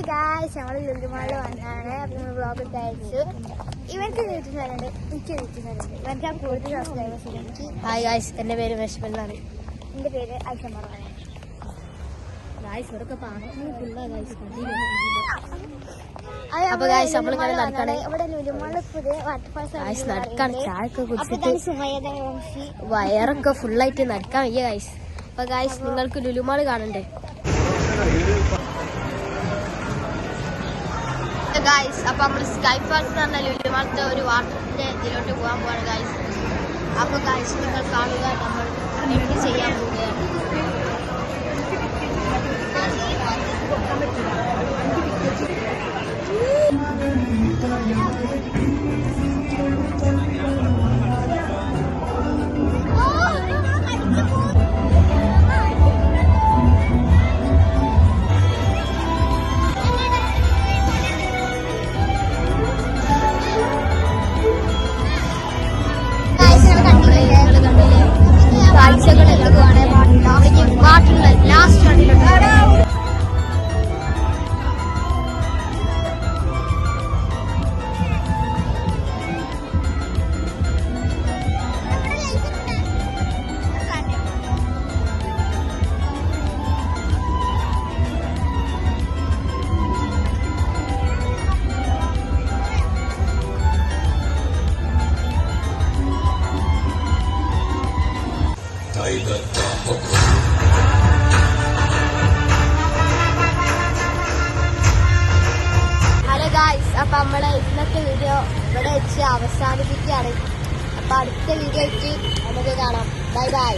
Guys, ഞങ്ങൾ ലുലുമാളിൽ വന്നാണ്. അപ്പം വ്ളോഗ് അയച്ചു. ഇവർക്ക് യൂട്യൂബ് ചാനലുണ്ട്, എനിക്ക് യൂട്യൂബ് ചാനലുണ്ട്. ഇവർക്ക് കൂടുതൽ സബ്സ്ക്രൈബേഴ്സ് ഉണ്ട്. എനിക്ക് ഹായ് ഗായ്സ്, എൻ്റെ പേര് വിഷമെന്നാണ്. എൻ്റെ പേര് ഐഷമ്മറാണ്. അപ്പൊ ഗായ്സ് നമ്മൾ ഇങ്ങനെ നടക്കാണ്. ഇവിടെ ലുലുമാളിൽ പുതിയ വാട്ടർഫാൾസ് നടക്കാണ്. ചായയൊക്കെ കുടിച്ചിട്ട് സുമയദംശി വയറൊക്കെ ഫുള്ളായിട്ട് നടക്കാൻ വയ്യ ഗായ്സ്. അപ്പൊ ഗായ്സ് നിങ്ങൾക്ക് ലുലുമാള് കാണണ്ടേ ഗായ്സ്? അപ്പൊ നമ്മള് സ്കൈ ഫാൾസ് എന്ന് പറഞ്ഞ ലുലുമാളത്തെ ഒരു വാട്ടറിന്റെ ഇതിലോട്ട് പോകാൻ പോവാണ് ഗായ്സ്. അപ്പൊ ഗായ്സ് നിങ്ങൾ കാണുക, നമ്മൾ എന്ത് ചെയ്യാൻ പോവുകയാണ്. ഹലോ ഗായ്സ്, അപ്പൊ നമ്മളെ ഇന്നത്തെ വീഡിയോ ഇവിടെ വെച്ച് അവസാനിപ്പിക്കുകയാണ്. അപ്പൊ അടുത്ത വീഡിയോ ആയിട്ട് നമുക്ക് കാണാം. Bye bye.